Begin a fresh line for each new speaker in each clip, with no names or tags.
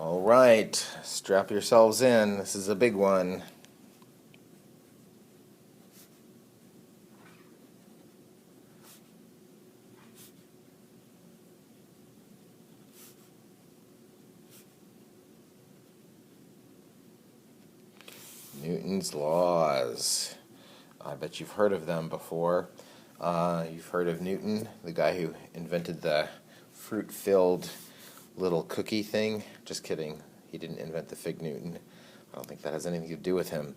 All right, strap yourselves in. This is a big one. Newton's laws. I bet you've heard of them before. You've heard of Newton, the guy who invented the fruit-filled little cookie thing. Just kidding. He didn't invent the fig Newton. I don't think that has anything to do with him.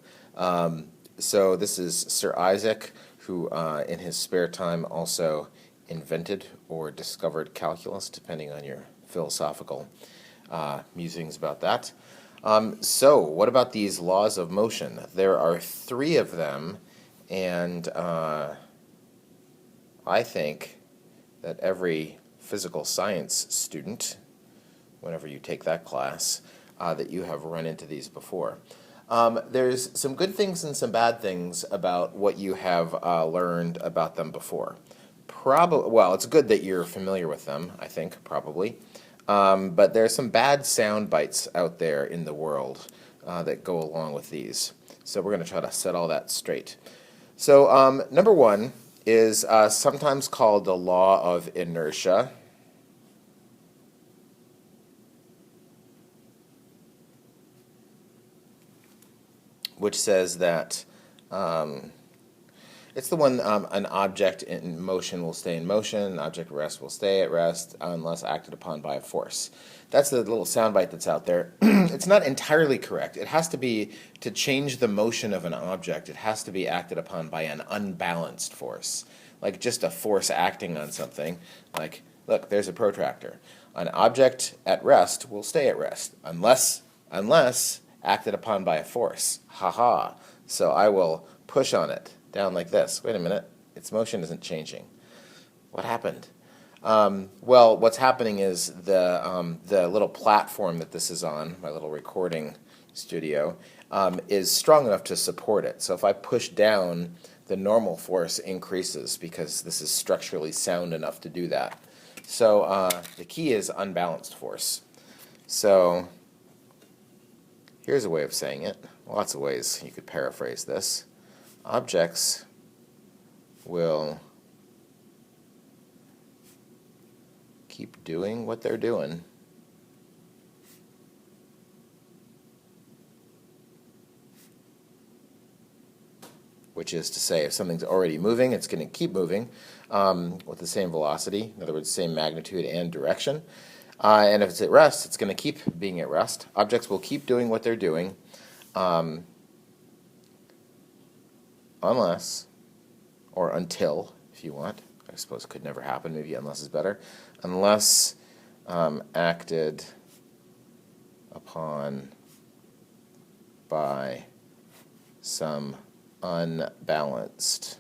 So this is Sir Isaac, who in his spare time also invented or discovered calculus, depending on your philosophical musings about that. So what about these laws of motion? There are 3 of them, and I think that every physical science student, whenever you take that class, that you have run into these before. There's some good things and some bad things about what you have learned about them before. Well, it's good that you're familiar with them, I think, probably. But there are some bad sound bites out there in the world that go along with these. So we're going to try to set all that straight. So number 1 is sometimes called the law of inertia. Which says that it's the one an object in motion will stay in motion, an object at rest will stay at rest unless acted upon by a force. That's the little soundbite that's out there. It's not entirely correct. It has to be, to change the motion of an object, it has to be acted upon by an unbalanced force. Like just a force acting on something. Like, look, there's a protractor. An object at rest will stay at rest unless acted upon by a force. Ha. So I will push on it down like this. Wait a minute. Its motion isn't changing. What happened? Well, what's happening is the little platform that this is on, my little recording studio, is strong enough to support it. So if I push down, the normal force increases because this is structurally sound enough to do that. So the key is unbalanced force. So here's a way of saying it. Lots of ways you could paraphrase this. Objects will keep doing what they're doing which is to say if something's already moving, it's going to keep moving with the same velocity, in other words, same magnitude and direction. And if it's at rest, it's going to keep being at rest. Objects will keep doing what they're doing unless, or until, if you want, I suppose it could never happen, maybe unless is better, unless acted upon by some unbalanced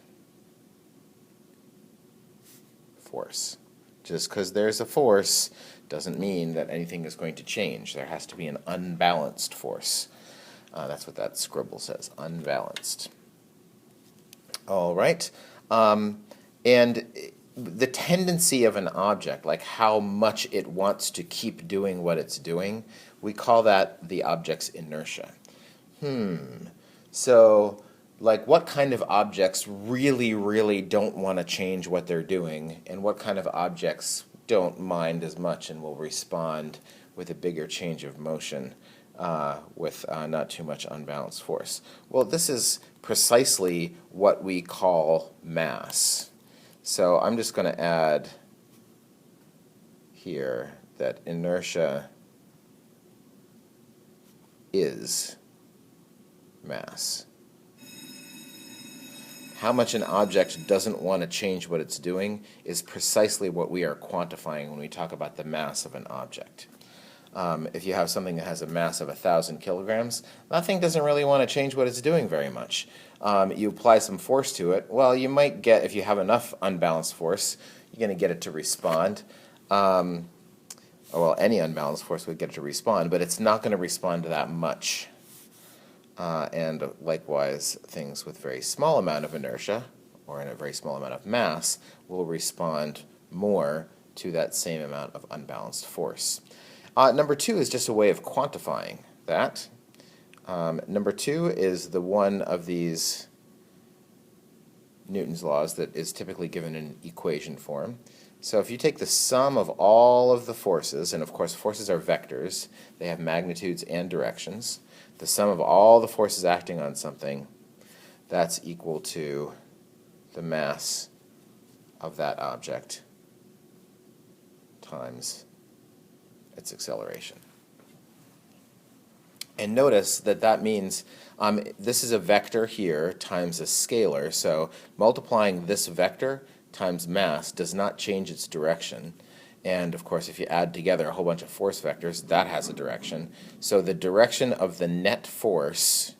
force. Just because there's a force doesn't mean that anything is going to change. There has to be an unbalanced force. That's what that scribble says, unbalanced. All right. And the tendency of an object, like how much it wants to keep doing what it's doing, we call that the object's inertia. So, like, what kind of objects really don't want to change what they're doing, and what kind of objects don't mind as much and will respond with a bigger change of motion with not too much unbalanced force? Well, this is precisely what we call mass. So I'm just going to add here that inertia is mass. How much an object doesn't want to change what it's doing is precisely what we are quantifying when we talk about the mass of an object. If you have something that has a mass of 1,000 kilograms, that thing doesn't really want to change what it's doing very much. You apply some force to it, well, you might get, if you have enough unbalanced force, you're going to get it to respond. Well, any unbalanced force would get it to respond, but it's not going to respond to that much. And likewise, things with very small amount of inertia, or in a very small amount of mass, will respond more to that same amount of unbalanced force. Number 2 is just a way of quantifying that. Number 2 is the one of these Newton's laws that is typically given in equation form. So if you take the sum of all of the forces, and of course forces are vectors, they have magnitudes and directions, the sum of all the forces acting on something, that's equal to the mass of that object times its acceleration. And notice that that means this is a vector here times a scalar, so multiplying this vector times mass does not change its direction. And of course, if you add together a whole bunch of force vectors, that has a direction. So the direction of the net force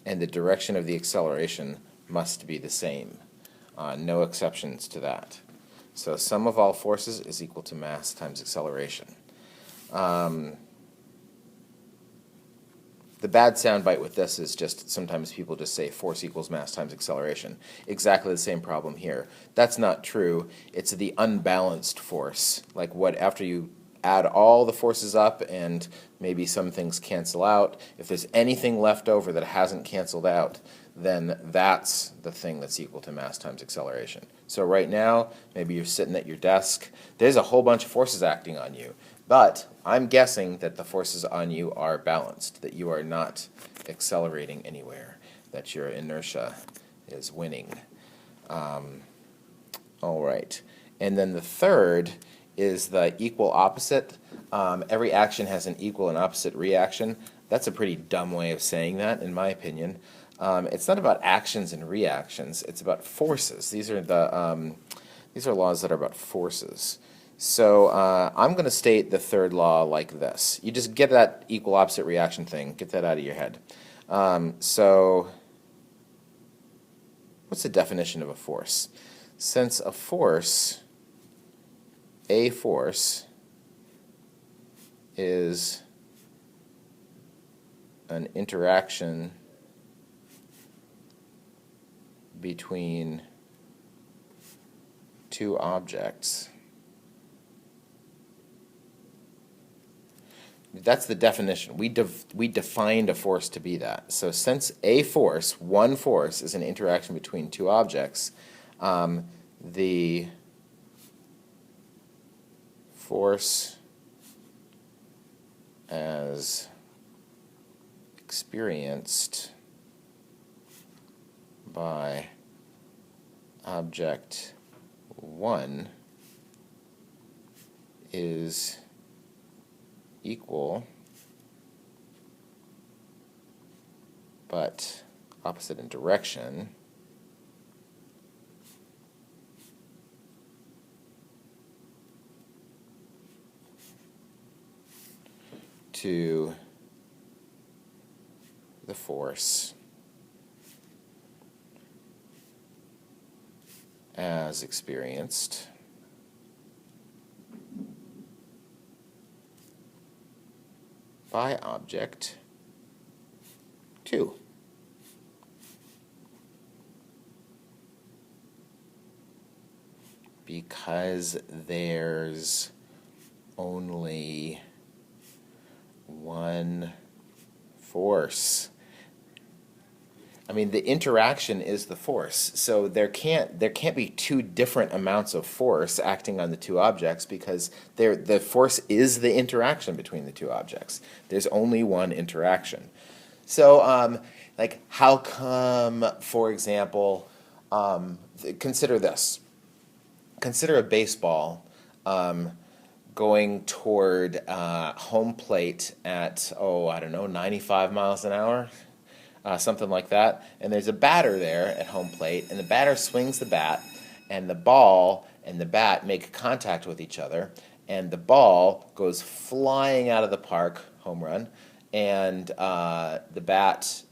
and the direction of the acceleration must be the same. No exceptions to that. So sum of all forces is equal to mass times acceleration. The bad soundbite with this is just sometimes people just say force equals mass times acceleration. Exactly the same problem here. That's not true. It's the unbalanced force. Like what after you add all the forces up and maybe some things cancel out, if there's anything left over that hasn't canceled out, then that's the thing that's equal to mass times acceleration. So right now, maybe you're sitting at your desk. There's a whole bunch of forces acting on you. But I'm guessing that the forces on you are balanced, that you are not accelerating anywhere, that your inertia is winning. All right. And then the third is the equal opposite. Every action has an equal and opposite reaction. That's a pretty dumb way of saying that, in my opinion. It's not about actions and reactions. It's about forces. These are laws that are about forces. So I'm going to state the third law like this. You just get that equal opposite reaction thing. Get that out of your head. So what's the definition of a force? Since a force is an interaction between two objects. That's the definition. We defined a force to be that. So since a force, one force, is an interaction between two objects, the force as experienced by object 1 is equal but opposite in direction to the force as experienced by object 2. Because there's only one force. I mean, the interaction is the force, so there can't be two different amounts of force acting on the two objects because the force is the interaction between the two objects. There's only one interaction. So, like, how come, for example, consider this. Consider a baseball going toward home plate at, 95 miles an hour. Something like that, and there's a batter there at home plate, and the batter swings the bat, and the ball and the bat make contact with each other, and the ball goes flying out of the park, home run, and the bat,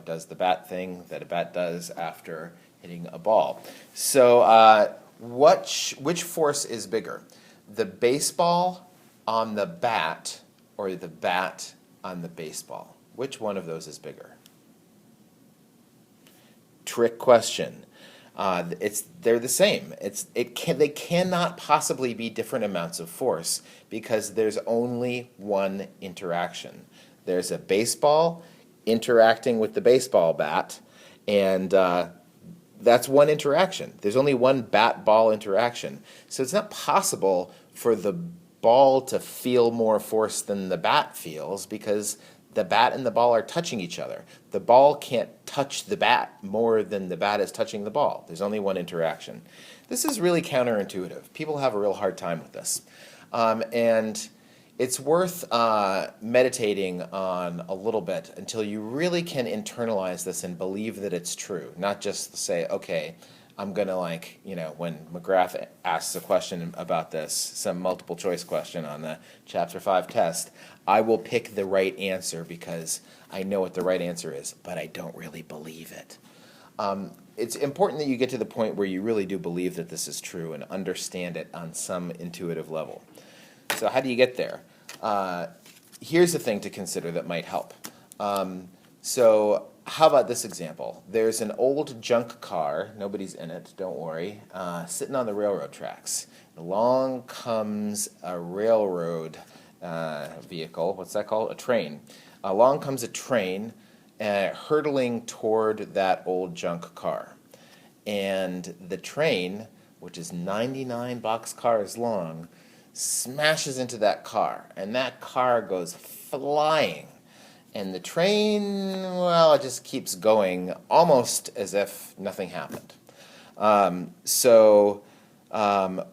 does the bat thing that a bat does after hitting a ball. So which force is bigger, the baseball on the bat or the bat on the baseball? Which one of those is bigger? Trick question. They're the same. They cannot possibly be different amounts of force because there's only one interaction. There's a baseball interacting with the baseball bat, and that's one interaction. There's only one bat-ball interaction. So it's not possible for the ball to feel more force than the bat feels because the bat and the ball are touching each other. The ball can't touch the bat more than the bat is touching the ball. There's only one interaction. This is really counterintuitive. People have a real hard time with this. And it's worth meditating on a little bit until you really can internalize this and believe that it's true. Not just say, okay, I'm going to when McGrath asks a question about this, some multiple choice question on the Chapter 5 test, I will pick the right answer because I know what the right answer is, but I don't really believe it. It's important that you get to the point where you really do believe that this is true and understand it on some intuitive level. So how do you get there? Here's a thing to consider that might help. So how about this example? There's an old junk car, nobody's in it, don't worry, sitting on the railroad tracks. Along comes a railroad vehicle, what's that called? A train. Along comes a train hurtling toward that old junk car. And the train, which is 99 boxcars long, smashes into that car. And that car goes flying. And the train, well, it just keeps going almost as if nothing happened.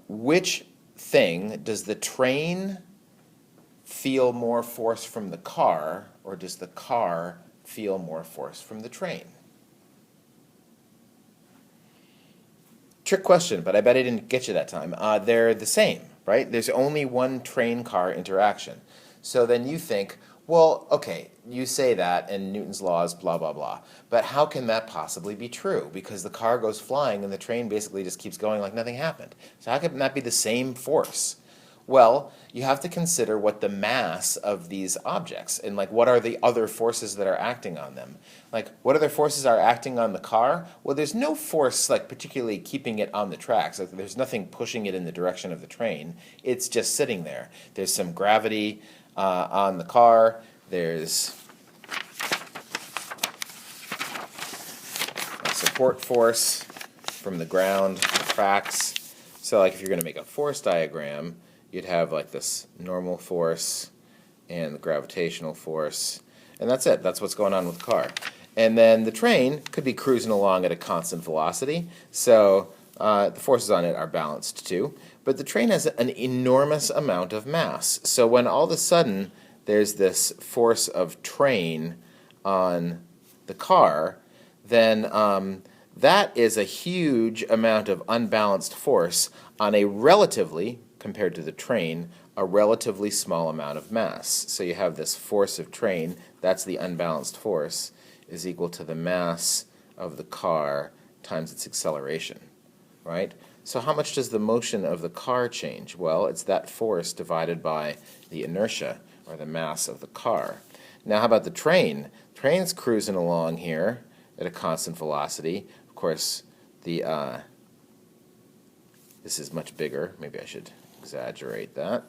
Which thing, does the train feel more force from the car, or does the car feel more force from the train? Trick question, but I bet I didn't get you that time. They're the same, right? There's only one train-car interaction. So then you think, well, okay, you say that, and Newton's laws, blah, blah, blah. But how can that possibly be true? Because the car goes flying, and the train basically just keeps going like nothing happened. So how can that be the same force? Well, you have to consider what the mass of these objects, and what are the other forces that are acting on them. What other forces are acting on the car? Well, there's no force, particularly keeping it on the tracks. There's nothing pushing it in the direction of the train. It's just sitting there. There's some gravity on the car. There's a support force from the ground, the tracks. So if you're going to make a force diagram, you'd have this normal force and the gravitational force, and that's it. That's what's going on with the car. And then the train could be cruising along at a constant velocity, so the forces on it are balanced too. But the train has an enormous amount of mass. So when all of a sudden there's this force of train on the car, then that is a huge amount of unbalanced force on a relatively, compared to the train, a relatively small amount of mass. So you have this force of train, that's the unbalanced force, is equal to the mass of the car times its acceleration, right? So how much does the motion of the car change? Well, it's that force divided by the inertia, or the mass of the car. Now how about the train? Train's cruising along here at a constant velocity. Of course, this is much bigger. Maybe I should exaggerate that.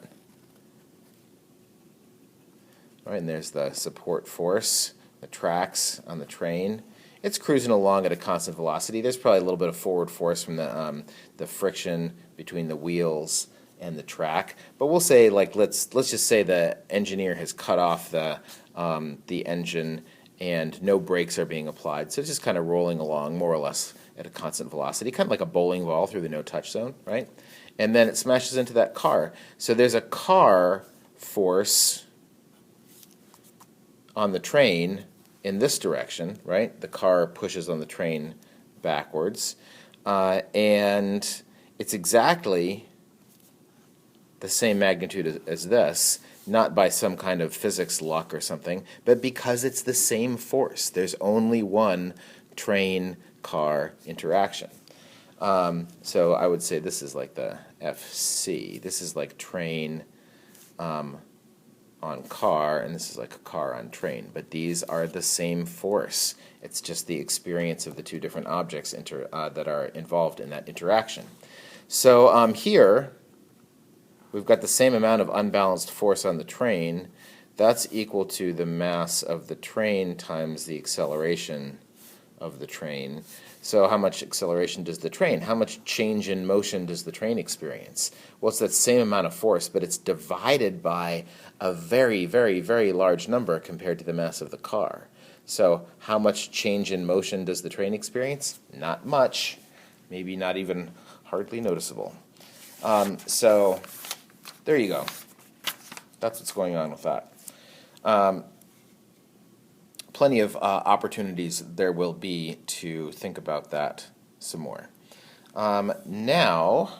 All right, and there's the support force, the tracks on the train. It's cruising along at a constant velocity. There's probably a little bit of forward force from the friction between the wheels and the track. But we'll say, let's just say the engineer has cut off the engine and no brakes are being applied. So it's just kind of rolling along more or less at a constant velocity, kind of like a bowling ball through the no-touch zone, right? And then it smashes into that car. So there's a car force on the train in this direction, right? The car pushes on the train backwards. And it's exactly the same magnitude as this, not by some kind of physics luck or something, but because it's the same force. There's only one train-car interaction. So I would say this is like the FC. This is like train on car, and this is like a car on train, but these are the same force. It's just the experience of the two different objects that are involved in that interaction. So here, we've got the same amount of unbalanced force on the train. That's equal to the mass of the train times the acceleration of the train. So how much acceleration does the train? How much change in motion does the train experience? Well, it's that same amount of force, but it's divided by a very, very, very large number compared to the mass of the car. So how much change in motion does the train experience? Not much. Maybe not even hardly noticeable. So there you go. That's what's going on with that. Plenty of opportunities there will be to think about that some more. Now,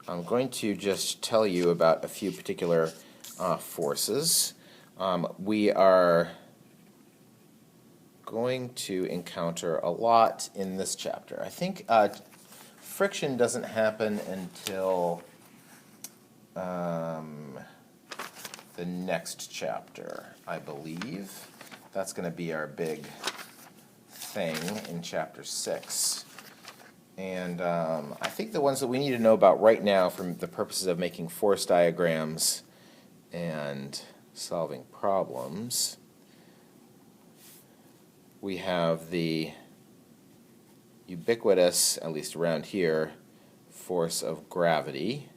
I'm going to just tell you about a few particular forces. We are going to encounter a lot in this chapter. I think friction doesn't happen until the next chapter, I believe. That's going to be our big thing in chapter 6. And I think the ones that we need to know about right now for the purposes of making force diagrams and solving problems, we have the ubiquitous, at least around here, force of gravity,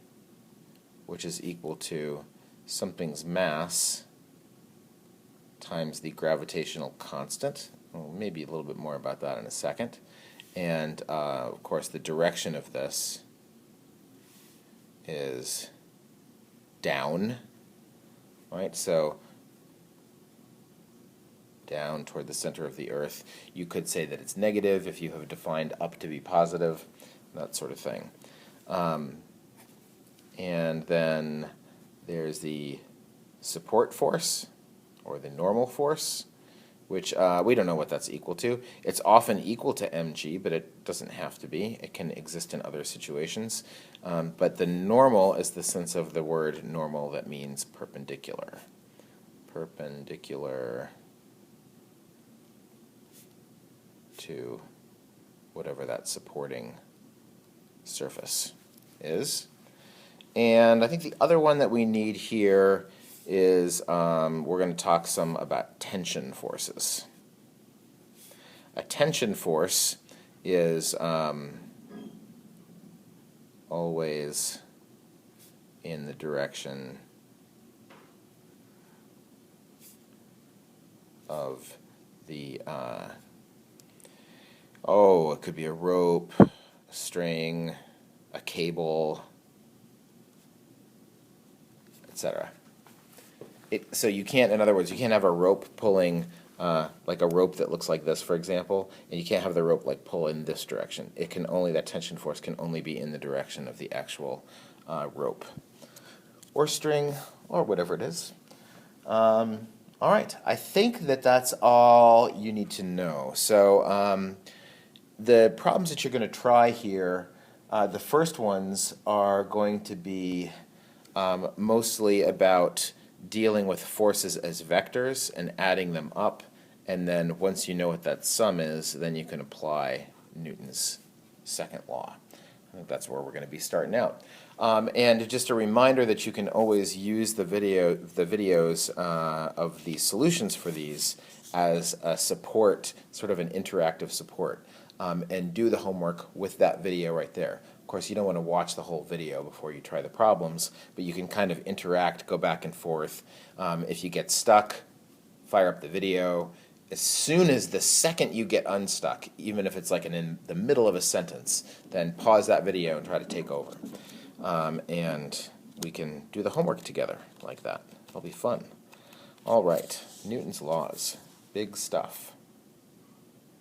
which is equal to something's mass times the gravitational constant. Well, maybe a little bit more about that in a second. And, of course, the direction of this is down, right? So down toward the center of the Earth. You could say that it's negative if you have defined up to be positive, that sort of thing. And then there's the support force, or the normal force, which we don't know what that's equal to. It's often equal to mg, but it doesn't have to be. It can exist in other situations. But the normal is the sense of the word normal that means perpendicular. Perpendicular to whatever that supporting surface is. And I think the other one that we need here is we're going to talk some about tension forces. A tension force is always in the direction of the, it could be a rope, a string, a cable, etc. So you can't, in other words, you can't have a rope pulling, like a rope that looks like this, for example, and you can't have the rope like pull in this direction. It can only, that tension force can only be in the direction of the actual rope or string or whatever it is. All right, I think that that's all you need to know. So the problems that you're going to try here, the first ones are going to be mostly about dealing with forces as vectors and adding them up, and then once you know what that sum is, then you can apply Newton's second law. I think that's where we're going to be starting out. And just a reminder that you can always use the videos of the solutions for these as a support, sort of an interactive support, and do the homework with that video right there. Of course, you don't want to watch the whole video before you try the problems, but you can kind of interact, go back and forth. If you get stuck, fire up the video. As soon as the second you get unstuck, even if it's like in the middle of a sentence, then pause that video and try to take over. And we can do the homework together like that. It'll be fun. All right, Newton's laws, big stuff.